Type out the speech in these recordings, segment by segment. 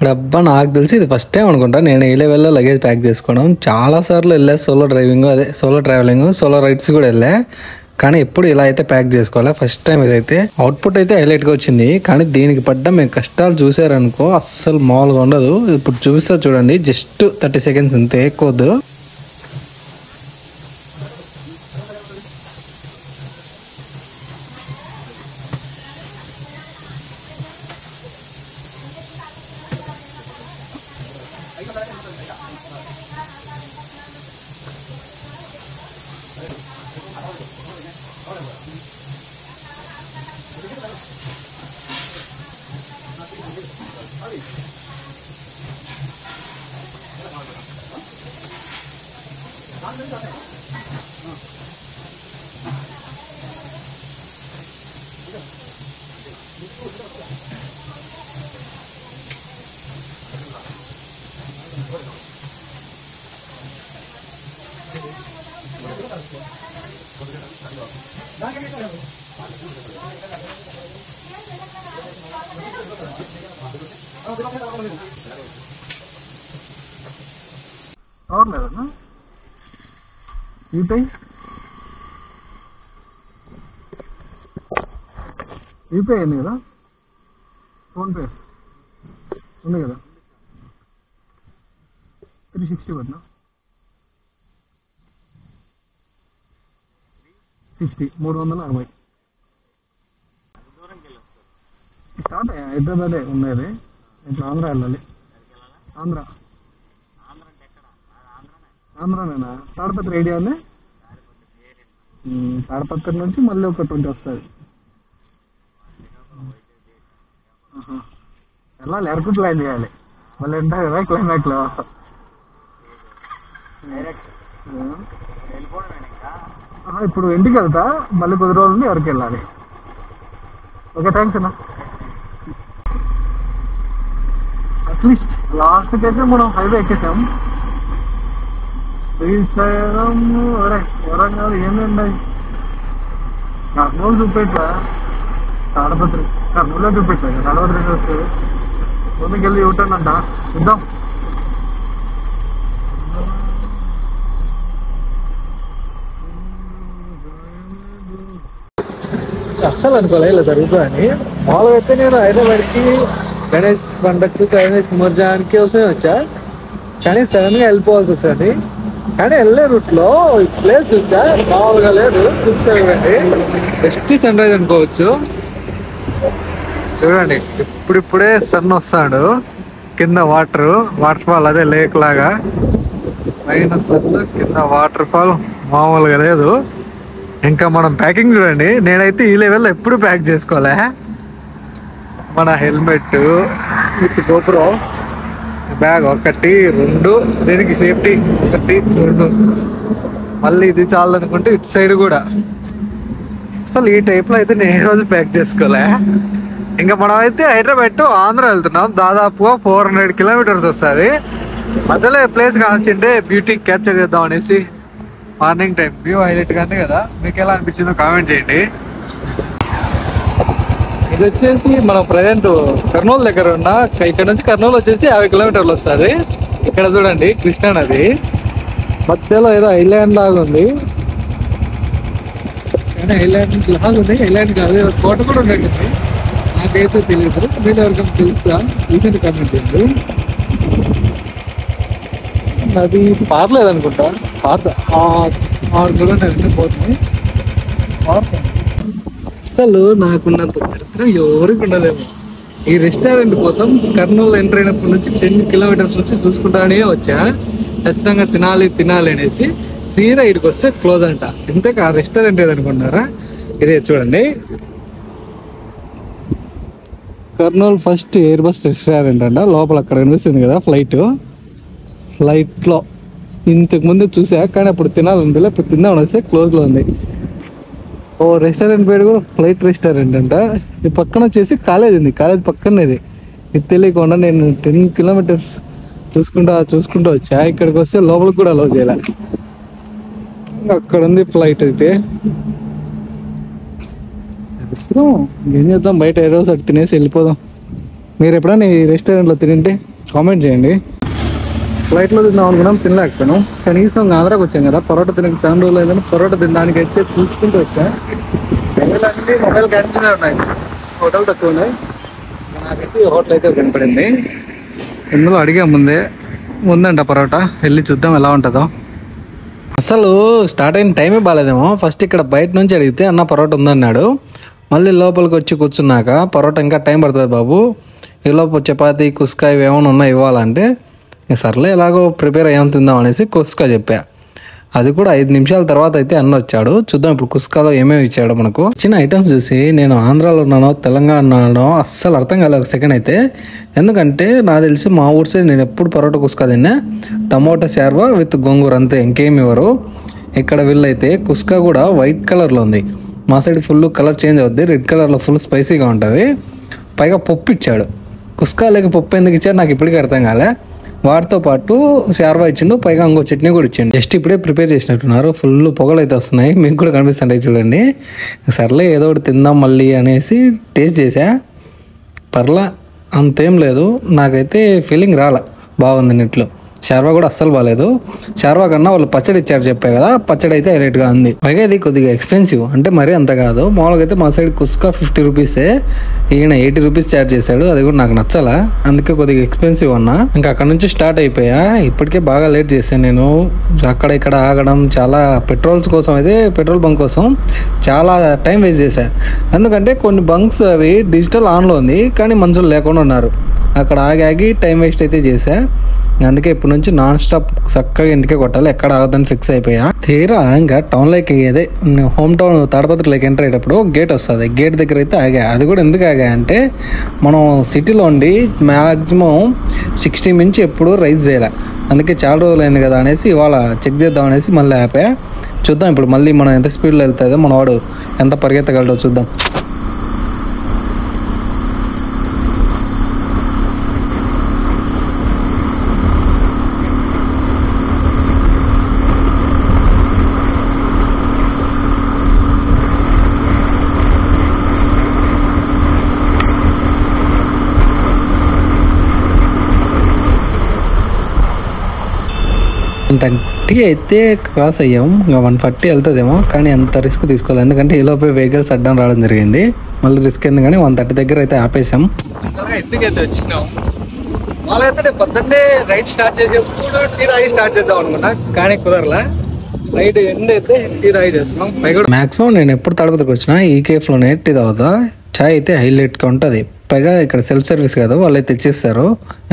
డబ్బా నాకు తెలిసి ఇది ఫస్ట్ టైం అనుకుంటా నేను ఈ లెవెల్లో లగేజ్ ప్యాక్ చేసుకోవడం. చాలా సార్లు వెళ్ళా సోలో డ్రైవింగ్, అదే సోలో ట్రావెలింగ్, సోలో రైడ్స్ కూడా వెళ్ళా, కానీ ఎప్పుడు ఇలా అయితే ప్యాక్ చేసుకోవాలా ఫస్ట్ టైం. ఇదైతే అవుట్పుట్ అయితే హైలైట్గా వచ్చింది, కానీ దీనికి పడ్డ మేము కష్టాలు చూసారనుకో అస్సలు మామూలుగా ఉండదు. ఇప్పుడు చూపిస్తా చూడండి, జస్ట్ 30 సెకండ్స్ అంతే, ఎక్కువద్దు. అవట్లేదన్నా యూపీఐ ఉంది కదా, ఫోన్పే ఉంది కదా, 360 పట్టినా 360 స్టార్ట్ అయ్యా. హైదరాబాదే ఉండేది, ఇప్పుడు ఆంధ్ర వెళ్ళాలి. ఆంధ్రానేనా? తాడపత్రి ఐడియా ఉంది. తాడపత్రి నుంచి మళ్ళీ ఒక 20 వస్తుంది. వెళ్ళాలి, ఎరకు ప్లాన్ చేయాలి, మళ్ళీ ఉంటాయి కదా క్లైమాక్లో. ఇప్పుడు ఇంటికి వెళ్తా, మళ్ళీ 10 రోజుల నుండి ఎరకు వెళ్ళాలి. ఓకే, థ్యాంక్స్ అన్న. అట్లీస్ట్ లాస్ట్కి అయితే మనం హైవే ఎక్కేసాం. శ్రీశైలం వరంగల్ ఏమేంటాయి, కర్నూలు చూపెట్టా, తాడపత్రి కర్నూలులో చూపెట్టా, తాడపత్రి వస్తుంది. ముందుకెళ్ళి యూటర్న్ అంట, చూద్దాం. అస్సలు అనుకోలే ఇలా జరుగుతుందని. మామూలుగా అయితే నేను హైదరాబాద్కి గణేష్ పండగకి, గణేష్ నిమజ్జనానికి వచ్చా, కానీ సడన్గా వెళ్ళిపోవాల్సి వచ్చింది. కానీ వెళ్ళే రూట్లో ఈ ప్లేస్ చూసా, మామూలుగా లేదు. చూసారండి, బెస్ట్ సన్ రైజ్ అనుకోవచ్చు. చూడండి, ఇప్పుడిప్పుడే సన్ వస్తాడు, కింద వాటర్ ఫాల్, అదే లేక్ లాగా. పైన సన్, కింద వాటర్ ఫాల్, మామూలుగా లేదు. ఇంకా మనం ప్యాకింగ్ చూడండి, నేనైతే ఈ లెవెల్లో ఎప్పుడు ప్యాక్ చేసుకోలే. మన హెల్మెట్ విత్ గోప్రో, బ్యాగ్ 1 2, దీనికి సేఫ్టీ 1 2, మళ్ళీ ఇది చాలు అనుకుంటే ఇటు సైడ్ కూడా. అసలు ఈ టైప్లో అయితే నేను ఏ రోజు ప్యాక్ చేసుకోలే. ఇంకా మనం అయితే హైదరాబాద్ టు ఆంధ్ర వెళ్తున్నాం, దాదాపుగా 400 కిలోమీటర్స్ వస్తుంది. మధ్యలో ప్లేస్ కానిచ్చింటే బ్యూటీ క్యాప్చర్ చేద్దాం అనేసి. మార్నింగ్ టైం వ్యూ హైలైట్గా ఉంది కదా, మీకు ఎలా అనిపించిందో కామెంట్ చేయండి. ఇది వచ్చేసి మనం ప్రజెంట్ కర్నూలు దగ్గర ఉన్న, ఇక్కడ నుంచి కర్నూలు వచ్చేసి 50 కిలోమీటర్లు వస్తుంది. ఇక్కడ చూడండి కృష్ణా నది, మధ్యలో ఏదో ఐలాండ్ లాగా ఉంది, కానీ ఐలాండ్ లాగా ఉంది, ఐలాండ్ కాదు, కోట కూడా ఉండేది. నాకైతే తెలియదు, మీరు ఎవరికైనా తెలుసా రీసెంట్ కామెంట్ చేయండి. అది పారలేదు అనుకుంటా, చూడండి పోతుంది. అసలు నాకున్నంత చరిత్ర ఎవరికి ఉండదేమో. ఈ రెస్టారెంట్ కోసం కర్నూలు ఎంటర్ అయినప్పటి నుంచి 10 కిలోమీటర్స్ నుంచి చూసుకుంటానే వచ్చా, ఖచ్చితంగా తినాలి అనేసి. తీరా ఇటుకు వస్తే క్లోజ్ అంట. ఇంతకు ఆ రెస్టారెంట్ ఏదనుకుంటున్నారా, ఇదే చూడండి, Kurnool first air bus restaurant అంట. లోపల అక్కడ కనిపిస్తుంది కదా ఫ్లైట్లో ఇంతకు ముందు చూసా, కానీ అప్పుడు తినాలనిపిల్ల, ఇప్పుడు తిందామని వస్తే క్లోజ్లో ఉంది. ఓ రెస్టారెంట్ పేరు కూడా ఫ్లైట్ రెస్టారెంట్ అంట. ఈ పక్కన వచ్చేసి కాలేజ్ ఉంది, కాలేజ్ పక్కనేది. ఇది తెలియకుండా నేను 10 కిలోమీటర్స్ చూసుకుంటూ వచ్చా. ఇక్కడికి వస్తే లోపలికి కూడా అలౌ చేయాలి. అక్కడ ఉంది ఫ్లైట్ అయితే. ఏం చేద్దాం, బయట ఏ రోజు అటు తినేసి వెళ్ళిపోదాం. మీరు ఎప్పుడైనా ఈ రెస్టారెంట్లో తింటే కామెంట్ చేయండి. ఫ్లైట్లో తిందాం అనుకున్నాం, తినలేకపోయాను. కనీసం ఆంధ్రాకి వచ్చాం కదా, పరోటా తినక చాలా రోజులు లేదని పరోటా తినడానికి అయితే చూసుకుంటూ వచ్చా. అన్నీ మొబైల్ క్యాన్సిల్ ఉన్నాయి, హోటల్ తక్కువ ఉన్నాయి. నాకైతే హోటల్ అయితే కనపడింది. ఇందులో అడిగా ముందంట పరోటా, వెళ్ళి చూద్దాం ఎలా ఉంటుందో. అసలు స్టార్ట్ అయిన టైమే బాగాలేదేమో. ఫస్ట్ ఇక్కడ బయట నుంచి అడిగితే అన్న పరోటా ఉందన్నాడు. మళ్ళీ లోపలికి వచ్చి కూర్చున్నాక పరోటా ఇంకా టైం పడుతుంది బాబు, ఈ లోపల చపాతీ కుస్కా ఇవి ఏమైనా ఉన్నాయి ఇవ్వాలంటే సర్లే ఎలాగో ప్రిపేర్ అయ్యాం తిందాం అనేసి కుస్కా చెప్పా. అది కూడా 5 నిమిషాల తర్వాత అయితే అన్న వచ్చాడు. చూద్దాం ఇప్పుడు కుస్కాలో ఏమేమి ఇచ్చాడు మనకు. చిన్న ఐటమ్స్ చూసి నేను ఆంధ్రాలో ఉన్నానో తెలంగాణ ఉన్నానో అస్సలు అర్థం కాలేదు ఒక సెకండ్ అయితే. ఎందుకంటే నాకు తెలిసి మా ఊరి సైడ్ నేను ఎప్పుడు పరోటా కుస్కా తిన్నా టమోటా శార్వా విత్ గోంగూర అంతే, ఇంకేమి ఇవ్వరు. ఇక్కడ వీళ్ళైతే కుస్కా కూడా వైట్ కలర్లో ఉంది, మా సైడ్ ఫుల్ కలర్ చేంజ్ అవుద్ది, రెడ్ కలర్లో ఫుల్ స్పైసీగా ఉంటుంది. పైగా పప్పు ఇచ్చాడు. కుస్కా లేక పప్పు ఎందుకు ఇచ్చాడు నాకు ఇప్పటికీ అర్థం కాలే. వాటితో పాటు శార్వా ఇచ్చిండు, పైగా ఇంకో చట్నీ కూడా ఇచ్చిండు. జస్ట్ ఇప్పుడే ప్రిపేర్ చేసినట్టున్నారు, ఫుల్ పొగలు అయితే వస్తున్నాయి, మీకు కూడా కనిపిస్తుంటాయి చూడండి. సర్లే ఏదో ఒకటి తిందాం మళ్ళీ అనేసి టేస్ట్ చేసా. పర్లా అంతేం లేదు, నాకైతే ఫీలింగ్ రాలే, బాగుంది నెట్లో. శార్వా కూడా అస్సలు బాగాలేదు. శార్వా కన్నా వాళ్ళు పచ్చడి ఇచ్చారు చెప్పే కదా, పచ్చడి అయితే హైలైట్గా ఉంది. పైగా ఇది కొద్దిగా ఎక్స్పెన్సివ్, అంటే మరీ అంత కాదు. మామూలుగా అయితే మా సైడ్ కుస్కా 50 రూపీసే, ఈయన 80 రూపీస్ ఛార్జ్ చేశాడు. అది కూడా నాకు నచ్చలా, అందుకే కొద్దిగా ఎక్స్పెన్సివ్ అన్నా. ఇంకా అక్కడ నుంచి స్టార్ట్ అయిపోయా. ఇప్పటికే బాగా లేట్ చేశాను నేను, అక్కడ ఇక్కడ ఆగడం, చాలా పెట్రోల్స్ కోసం అయితే పెట్రోల్ బంక్ కోసం చాలా టైం వేస్ట్ చేశాను. ఎందుకంటే కొన్ని బంక్స్ అవి డిజిటల్ ఆన్లో ఉంది కానీ మనుషులు లేకుండా ఉన్నారు. అక్కడ ఆగి టైం వేస్ట్ అయితే చేశా. అందుకే ఇప్పటి నుంచి నాన్ స్టాప్ చక్కగా ఇంటికే కొట్టాలి, ఎక్కడ ఆగదని ఫిక్స్ అయిపోయా. తీరా ఇంకా టౌన్లోకి అదే హోమ్ టౌన్ తాడపత్రిలోకి ఎంటర్ అయ్యేటప్పుడు గేట్ వస్తుంది, గేట్ దగ్గర అయితే ఆగా. అది కూడా ఎందుకు ఆగా అంటే మనం సిటీలో ఉండి మ్యాక్సిమం 60 మించి ఎప్పుడు రైజ్ చేయాలి, అందుకే చాలా రోజులు అయింది కదా అనేసి ఇవాళ చెక్ చేద్దాం అనేసి మళ్ళీ ఆపా. చూద్దాం ఇప్పుడు మళ్ళీ మనం ఎంత స్పీడ్లో వెళ్తుందో, మనవాడు ఎంత పరిగెత్తగలడో చూద్దాం. టీ అయితే క్రాస్ అయ్యాము, ఇంకా 140 వెళ్తుందేమో, కానీ అంత రిస్క్ తీసుకోవాలి. ఎందుకంటే ఈ లోపే వెహికల్స్ అడ్డం రావడం జరిగింది, మళ్ళీ రిస్క్ ఎందుకని 130 దగ్గర అయితే ఆపేసాం. ఎందుకైతే వచ్చినాం వాళ్ళైతే పొద్దున్నే రైడ్ స్టార్ట్ చేసేప్పుడు టీ రాయి స్టార్ట్ చేద్దాం అనుకున్నా, కానీ కుదరలా. రైడ్ ఎండ్ అయితే టీ రాయి చేస్తున్నాం. మాక్సిమం నేను ఎప్పుడు తాడపత్రికి వచ్చినా ఈ కేఫ్లోనే టీ తాగుతా. చాయ్ అయితే హైలైట్గా ఉంటుంది. పైగా ఇక్కడ సెల్ఫ్ సర్వీస్ కాదు, వాళ్ళే తెచ్చిస్తారు.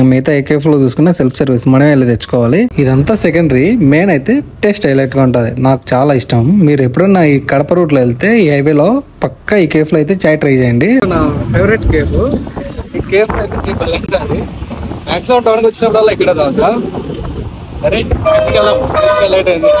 మిగతా ఏ కేఫ్లో చూసుకున్నా సెల్ఫ్ సర్వీస్, మనమే వెళ్ళి తెచ్చుకోవాలి. ఇదంతా సెకండరీ, మెయిన్ అయితే టేస్ట్ హైలైట్గా ఉంటుంది, నాకు చాలా ఇష్టం. మీరు ఎప్పుడన్నా ఈ కడప రూట్లో వెళ్తే ఈ హైవేలో పక్కా ఈ కేఫ్లో అయితే చాయ్ ట్రై చేయండి. నా ఫేవరెట్ కేఫ్ ఈ కేఫ్ అయితే మ్యాక్సిమం టౌన్కి వచ్చినప్పుడల్లా ఇక్కడ తాగుతా. అరే లైట్ అయింది.